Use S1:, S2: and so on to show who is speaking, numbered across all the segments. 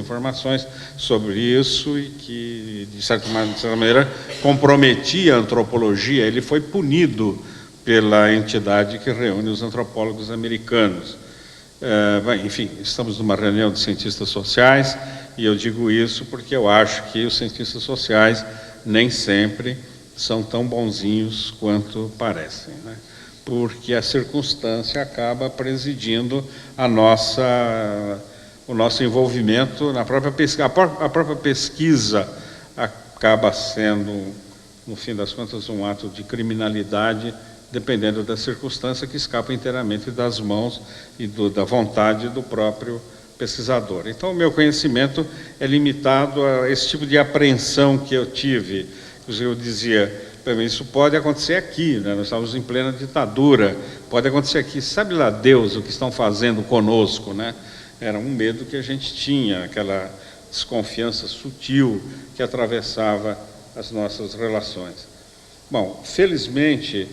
S1: informações sobre isso e que, de certa maneira, comprometia a antropologia. Ele foi punido pela entidade que reúne os antropólogos americanos. Enfim, estamos numa reunião de cientistas sociais e eu digo isso porque eu acho que os cientistas sociais nem sempre são tão bonzinhos quanto parecem, né? Porque a circunstância acaba presidindo o nosso envolvimento na própria pesquisa. A própria pesquisa acaba sendo, no fim das contas, um ato de criminalidade, dependendo da circunstância, que escapa inteiramente das mãos e da vontade do próprio pesquisador. Então, o meu conhecimento é limitado a esse tipo de apreensão que eu tive. Eu dizia, isso pode acontecer aqui, né? Nós estamos em plena ditadura, pode acontecer aqui. Sabe lá Deus o que estão fazendo conosco, né? Era um medo que a gente tinha, aquela desconfiança sutil que atravessava as nossas relações. Bom, felizmente,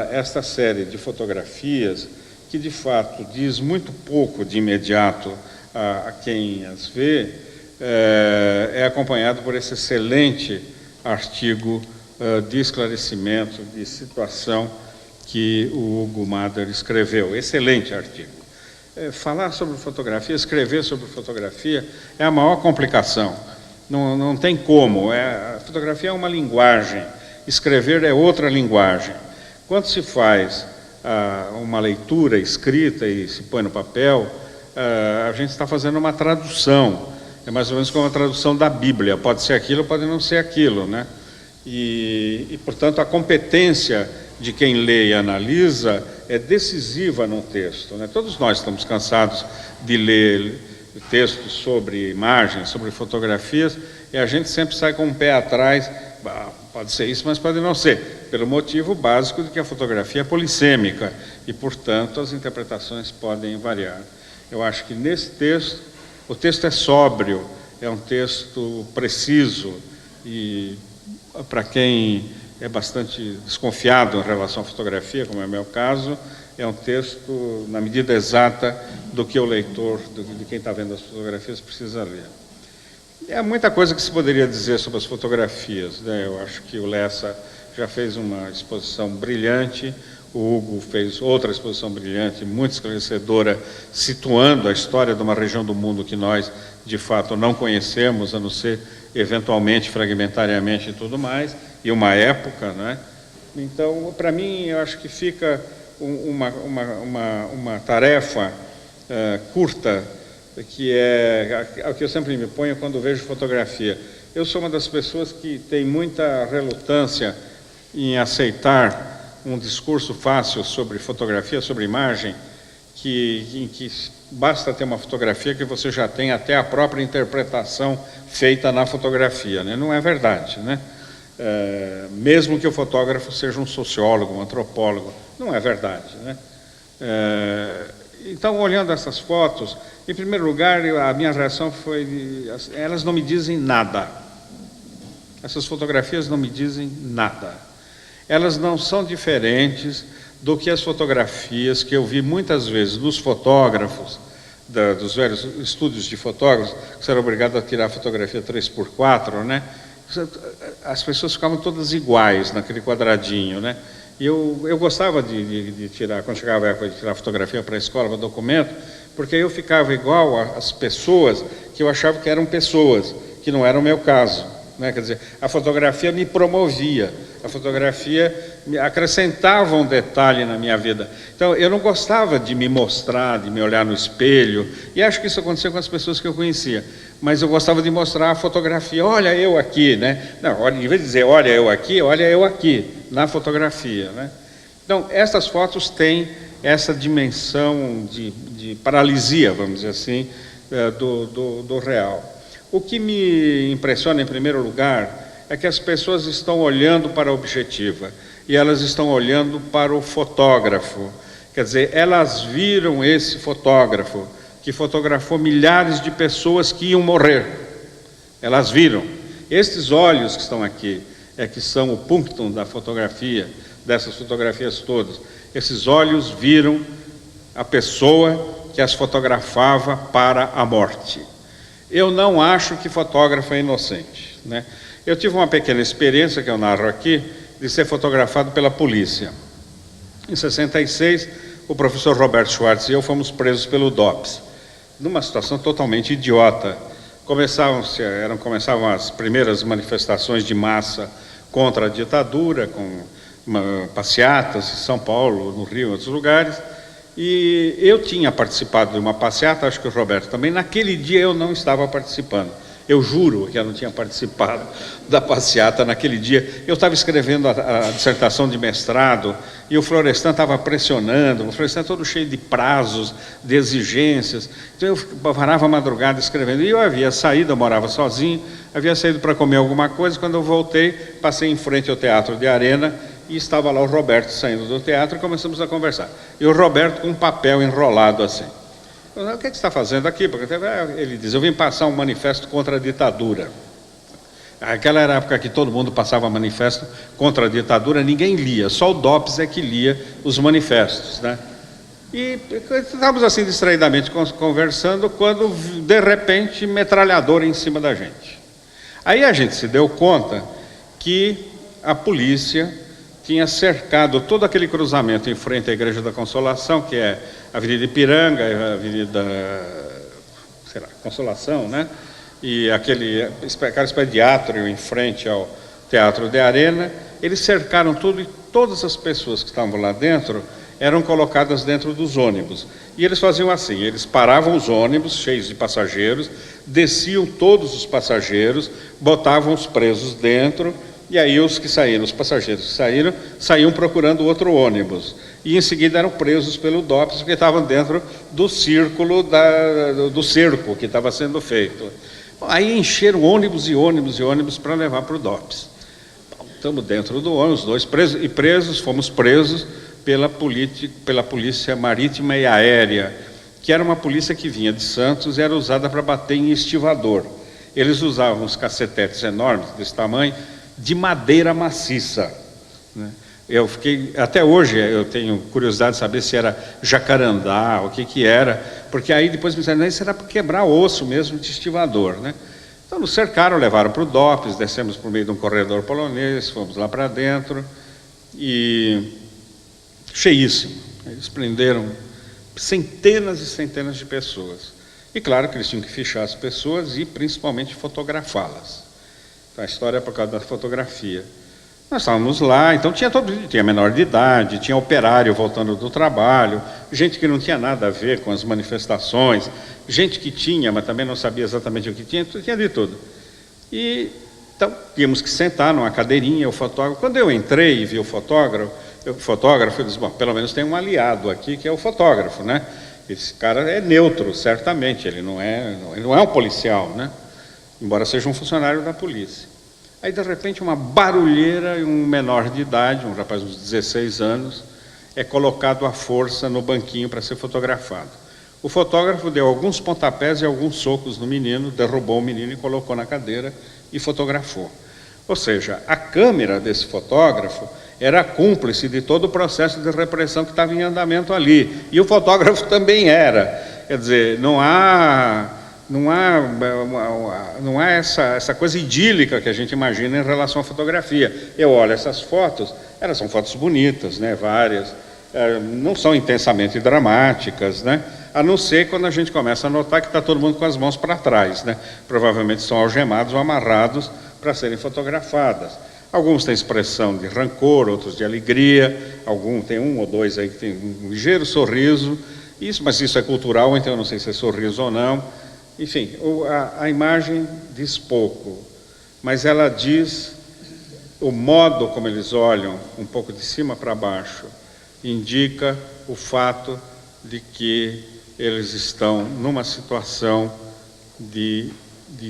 S1: esta série de fotografias, que de fato diz muito pouco de imediato a quem as vê, é acompanhado por esse excelente artigo de esclarecimento de situação que o Hugo Madar escreveu. Excelente artigo. Falar sobre fotografia, escrever sobre fotografia é a maior complicação. Não tem como. A fotografia é uma linguagem, escrever é outra linguagem. Quando se faz uma leitura escrita e se põe no papel, a gente está fazendo uma tradução. É mais ou menos como a tradução da Bíblia. Pode ser aquilo, pode não ser aquilo, né? E, portanto, a competência de quem lê e analisa é decisiva no texto, né? Todos nós estamos cansados de ler textos sobre imagens, sobre fotografias, e a gente sempre sai com um pé atrás. Pode ser isso, mas pode não ser, pelo motivo básico de que a fotografia é polissêmica e, portanto, as interpretações podem variar. Eu acho que nesse texto, o texto é sóbrio, é um texto preciso e, para quem é bastante desconfiado em relação à fotografia, como é o meu caso, é um texto na medida exata do que o leitor, de quem está vendo as fotografias, precisa ler. É muita coisa que se poderia dizer sobre as fotografias, né? Eu acho que o Lessa já fez uma exposição brilhante, o Hugo fez outra exposição brilhante, muito esclarecedora, situando a história de uma região do mundo que nós, de fato, não conhecemos, a não ser eventualmente, fragmentariamente e tudo mais, e uma época, né? Então, para mim, eu acho que fica uma tarefa curta, que é o que eu sempre me ponho quando vejo fotografia. Eu sou uma das pessoas que tem muita relutância em aceitar um discurso fácil sobre fotografia, sobre imagem, em que basta ter uma fotografia que você já tem até a própria interpretação feita na fotografia, né? Não é verdade, né? Mesmo que o fotógrafo seja um sociólogo, um antropólogo, não é verdade, né? Então, olhando essas fotos, em primeiro lugar, a minha reação foi: elas não me dizem nada. Essas fotografias não me dizem nada. Elas não são diferentes do que as fotografias que eu vi muitas vezes dos fotógrafos, dos velhos estúdios de fotógrafos, que eram obrigados a tirar fotografia 3x4, né? As pessoas ficavam todas iguais naquele quadradinho, né? E eu gostava de tirar, quando chegava a época de tirar fotografia para a escola, para documento, porque eu ficava igual às pessoas que eu achava que eram pessoas, que não era o meu caso, né? Quer dizer, a fotografia me promovia, a fotografia me acrescentava um detalhe na minha vida. Então, eu não gostava de me mostrar, de me olhar no espelho, e acho que isso aconteceu com as pessoas que eu conhecia, mas eu gostava de mostrar a fotografia. Olha eu aqui, né? Não, em vez de dizer olha eu aqui, na fotografia, né? Então, essas fotos têm essa dimensão de paralisia, vamos dizer assim, do real. O que me impressiona, em primeiro lugar, é que as pessoas estão olhando para a objetiva e elas estão olhando para o fotógrafo. Quer dizer, elas viram esse fotógrafo que fotografou milhares de pessoas que iam morrer. Elas viram. Estes olhos que estão aqui que são o punctum da fotografia, dessas fotografias todas. Esses olhos viram a pessoa que as fotografava para a morte. Eu não acho que fotógrafo é inocente, né? Eu tive uma pequena experiência, que eu narro aqui, de ser fotografado pela polícia. Em 66, o professor Roberto Schwartz e eu fomos presos pelo DOPS, numa situação totalmente idiota. Começavam as primeiras manifestações de massa contra a ditadura, com passeatas em São Paulo, no Rio, em outros lugares, e eu tinha participado de uma passeata, acho que o Roberto também. Naquele dia eu não estava participando. Eu juro que eu não tinha participado da passeata naquele dia. Eu estava escrevendo a dissertação de mestrado e o Florestan estava pressionando, o Florestan todo cheio de prazos, de exigências. Então eu parava a madrugada escrevendo. E eu havia saído, eu morava sozinho, havia saído para comer alguma coisa. Quando eu voltei, passei em frente ao Teatro de Arena e estava lá o Roberto saindo do teatro e começamos a conversar. E o Roberto com um papel enrolado assim. O que você está fazendo aqui? Porque ele diz, eu vim passar um manifesto contra a ditadura. Aquela era a época que todo mundo passava manifesto contra a ditadura, ninguém lia, só o DOPS é que lia os manifestos, né? E estávamos assim distraidamente conversando, quando de repente metralhadora em cima da gente. Aí a gente se deu conta que a polícia tinha cercado todo aquele cruzamento em frente à Igreja da Consolação, que é a Avenida Ipiranga, a Avenida, sei lá, Consolação, né? E aquela espécie de átrio em frente ao Teatro de Arena. Eles cercaram tudo e todas as pessoas que estavam lá dentro eram colocadas dentro dos ônibus. E eles faziam assim, eles paravam os ônibus cheios de passageiros, desciam todos os passageiros, botavam os presos dentro. E aí os que saíram, os passageiros que saíram, saíam procurando outro ônibus. E em seguida eram presos pelo DOPS, porque estavam dentro do círculo do cerco que estava sendo feito. Aí encheram ônibus e ônibus e ônibus para levar para o DOPS. Estamos dentro do ônibus, dois presos, fomos presos pela Polícia Marítima e Aérea, que era uma polícia que vinha de Santos e era usada para bater em estivador. Eles usavam uns cacetetes enormes, desse tamanho, de madeira maciça, né? Até hoje eu tenho curiosidade de saber se era jacarandá, o que era, porque aí depois me disseram, isso era para quebrar osso mesmo de estivador, né? Então nos cercaram, levaram para o DOPS, descemos por meio de um corredor polonês, fomos lá para dentro, e cheíssimo. Eles prenderam centenas e centenas de pessoas. E claro que eles tinham que fichar as pessoas e principalmente fotografá-las. Então, a história é por causa da fotografia. Nós estávamos lá, então tinha menor de idade, tinha operário voltando do trabalho, gente que não tinha nada a ver com as manifestações, gente que tinha, mas também não sabia exatamente o que tinha de tudo. E então tínhamos que sentar numa cadeirinha, o fotógrafo. Quando eu entrei e vi o fotógrafo, eu disse, bom, pelo menos tem um aliado aqui, que é o fotógrafo, né? Esse cara é neutro, certamente, ele não é um policial, né? Embora seja um funcionário da polícia. Aí, de repente, uma barulheira e um menor de idade, um rapaz de uns 16 anos, é colocado à força no banquinho para ser fotografado. O fotógrafo deu alguns pontapés e alguns socos no menino, derrubou o menino e colocou na cadeira e fotografou. Ou seja, a câmera desse fotógrafo era cúmplice de todo o processo de repressão que estava em andamento ali. E o fotógrafo também era. Quer dizer, não há essa coisa idílica que a gente imagina em relação à fotografia. Eu olho essas fotos, elas são fotos bonitas, né, várias, não são intensamente dramáticas, né, a não ser quando a gente começa a notar que está todo mundo com as mãos para trás, né, provavelmente são algemados ou amarrados para serem fotografadas. Alguns têm expressão de rancor, outros de alegria, alguns tem um ou dois aí que tem um ligeiro sorriso, mas isso é cultural, então eu não sei se é sorriso ou não. Enfim, a imagem diz pouco, mas ela diz o modo como eles olham, um pouco de cima para baixo, indica o fato de que eles estão numa situação de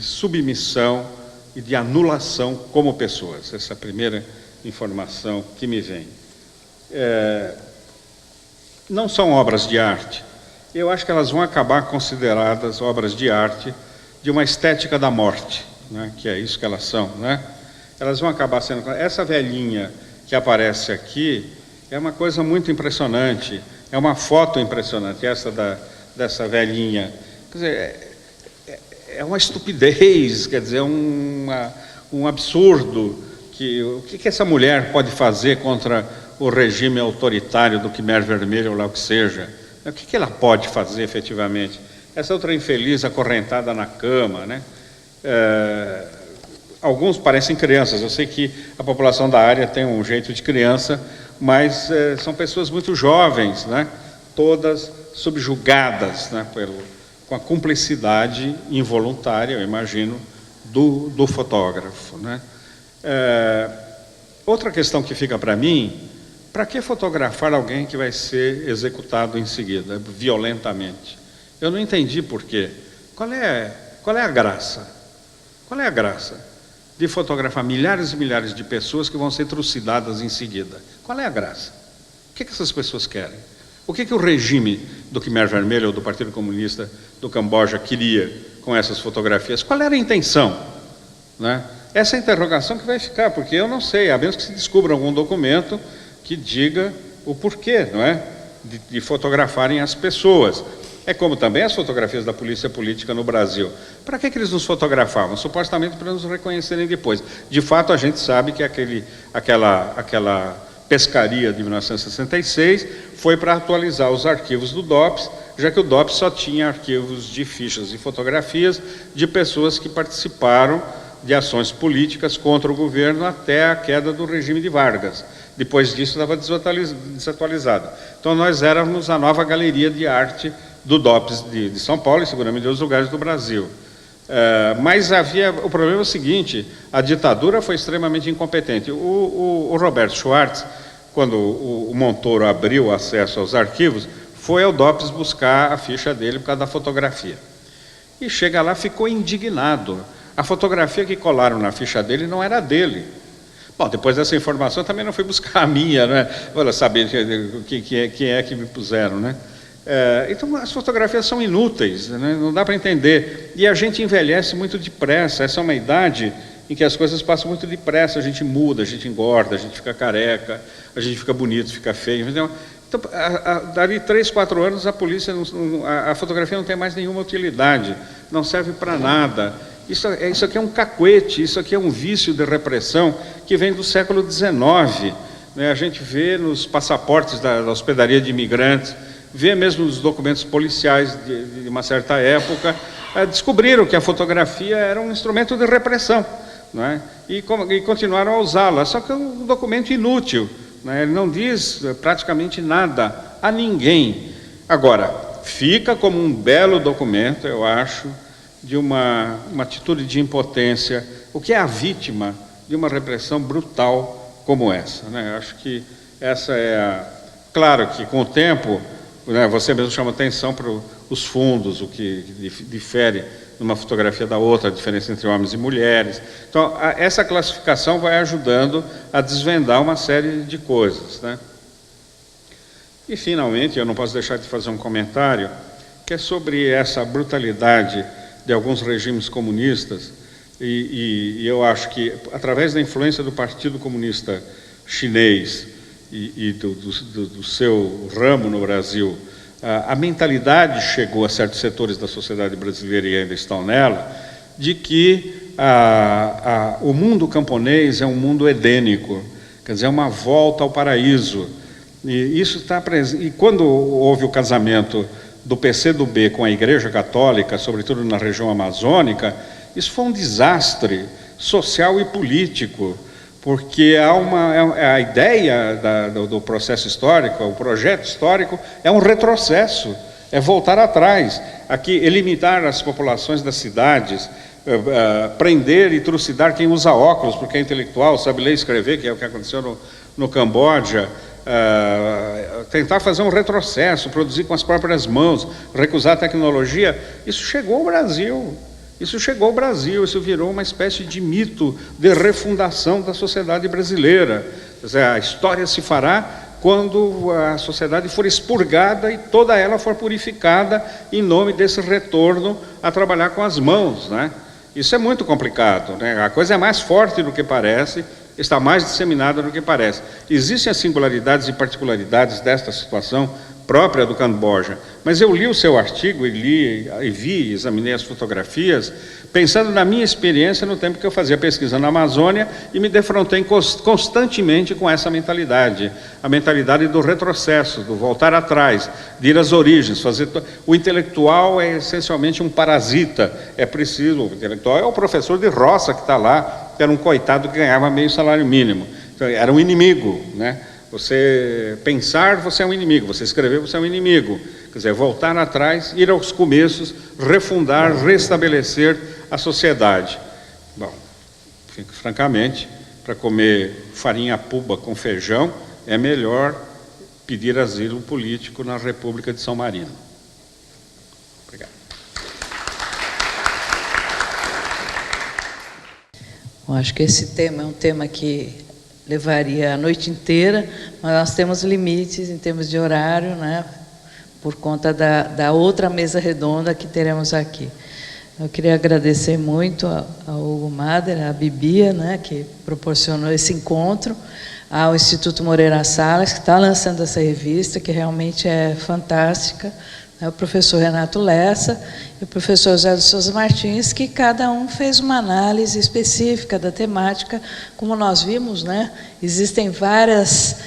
S1: submissão e de anulação como pessoas. Essa é a primeira informação que me vem. Não são obras de arte. Eu acho que elas vão acabar consideradas obras de arte de uma estética da morte, né? Que é isso que elas são, né? Elas vão acabar sendo... Essa velhinha que aparece aqui é uma coisa muito impressionante, é uma foto impressionante, essa dessa velhinha. Quer dizer, é uma estupidez, quer dizer, um absurdo. O que essa mulher pode fazer contra o regime autoritário do Khmer Vermelho, ou lá o que seja? O que ela pode fazer efetivamente? Essa outra infeliz acorrentada na cama, né? Alguns parecem crianças, eu sei que a população da área tem um jeito de criança, mas são pessoas muito jovens, né? Todas subjugadas, né? Com a cumplicidade involuntária, eu imagino, do fotógrafo, né? Outra questão que fica para mim, para que fotografar alguém que vai ser executado em seguida, violentamente? Eu não entendi por quê. Qual é a graça? Qual é a graça de fotografar milhares e milhares de pessoas que vão ser trucidadas em seguida? Qual é a graça? O que essas pessoas querem? O que o regime do Khmer Vermelho ou do Partido Comunista do Camboja queria com essas fotografias? Qual era a intenção, né? Essa é a interrogação que vai ficar, porque eu não sei, a menos que se descubra algum documento que diga o porquê, não é? De fotografarem as pessoas. É como também as fotografias da polícia política no Brasil. Para que eles nos fotografavam? Supostamente para nos reconhecerem depois. De fato, a gente sabe que aquela pescaria de 1966 foi para atualizar os arquivos do DOPS, já que o DOPS só tinha arquivos de fichas e fotografias de pessoas que participaram de ações políticas contra o governo até a queda do regime de Vargas. Depois disso, estava desatualizado. Então, nós éramos a nova galeria de arte do DOPS de São Paulo e seguramente de outros lugares do Brasil. Mas o problema é o seguinte, a ditadura foi extremamente incompetente. O Roberto Schwartz, quando o Montoro abriu o acesso aos arquivos, foi ao DOPS buscar a ficha dele por causa da fotografia. E chega lá, ficou indignado. A fotografia que colaram na ficha dele não era dele. Bom, depois dessa informação também não fui buscar a minha, né? Para saber quem é que me puseram, né? Então as fotografias são inúteis, né? Não dá para entender. E a gente envelhece muito depressa. Essa é uma idade em que as coisas passam muito depressa. A gente muda, a gente engorda, a gente fica careca, a gente fica bonito, fica feio. Então, dali 3, 4 anos a polícia, a fotografia não tem mais nenhuma utilidade, não serve para nada. Isso aqui é um cacuete, isso aqui é um vício de repressão que vem do século XIX. Né? A gente vê nos passaportes da hospedaria de imigrantes, vê mesmo nos documentos policiais de uma certa época, descobriram que a fotografia era um instrumento de repressão, não é? E continuaram a usá-la, só que é um documento inútil, né? Ele não diz praticamente nada a ninguém. Agora, fica como um belo documento, eu acho, de uma atitude de impotência, o que é a vítima de uma repressão brutal como essa, né? Eu acho que essa é Claro que com o tempo, né, você mesmo chama atenção para os fundos, o que difere numa fotografia da outra, a diferença entre homens e mulheres. Então, essa classificação vai ajudando a desvendar uma série de coisas, né? E, finalmente, eu não posso deixar de fazer um comentário, que é sobre essa brutalidade de alguns regimes comunistas, e eu acho que, através da influência do Partido Comunista Chinês e do seu ramo no Brasil, a mentalidade chegou a certos setores da sociedade brasileira e ainda estão nela, de que o mundo camponês é um mundo edênico, quer dizer, é uma volta ao paraíso. E isso está presente. E quando houve o casamento do PCdoB com a Igreja Católica, sobretudo na região amazônica, isso foi um desastre social e político, porque a ideia do processo histórico, o projeto histórico, é um retrocesso, é voltar atrás, aqui eliminar as populações das cidades, prender e trucidar quem usa óculos, porque é intelectual, sabe ler e escrever, que é o que aconteceu no Camboja, tentar fazer um retrocesso, produzir com as próprias mãos, recusar a tecnologia. Isso chegou ao Brasil. Isso virou uma espécie de mito de refundação da sociedade brasileira. Quer dizer, a história se fará quando a sociedade for expurgada e toda ela for purificada em nome desse retorno a trabalhar com as mãos, né? Isso é muito complicado, né? A coisa é mais forte do que parece, está mais disseminada do que parece. Existem as singularidades e particularidades desta situação própria do Camboja, mas eu li o seu artigo e examinei as fotografias, pensando na minha experiência no tempo que eu fazia pesquisa na Amazônia e me defrontei constantemente com essa mentalidade, a mentalidade do retrocesso, do voltar atrás, de ir às origens, o intelectual é essencialmente um parasita, o intelectual é o professor de roça que está lá, que era um coitado que ganhava meio salário mínimo, então, era um inimigo, né? Você pensar, você é um inimigo. Você escrever, você é um inimigo. Quer dizer, voltar atrás, ir aos começos, refundar, restabelecer a sociedade. Bom, francamente, para comer farinha puba com feijão, é melhor pedir asilo político na República de São Marino. Obrigado.
S2: Bom, acho que esse tema é um tema que levaria a noite inteira, mas nós temos limites em termos de horário, né, por conta da outra mesa redonda que teremos aqui. Eu queria agradecer muito ao Hugo Mader, à Bibia, né, que proporcionou esse encontro, ao Instituto Moreira Salles, que está lançando essa revista, que realmente é fantástica, o professor Renato Lessa e o professor José de Souza Martins, que cada um fez uma análise específica da temática. Como nós vimos, né, existem várias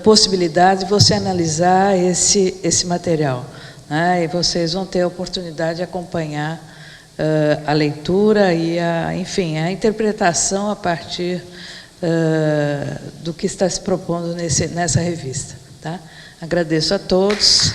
S2: possibilidades de você analisar esse material, né, e vocês vão ter a oportunidade de acompanhar a leitura e, enfim, a interpretação a partir do que está se propondo nessa revista. Tá? Agradeço a todos.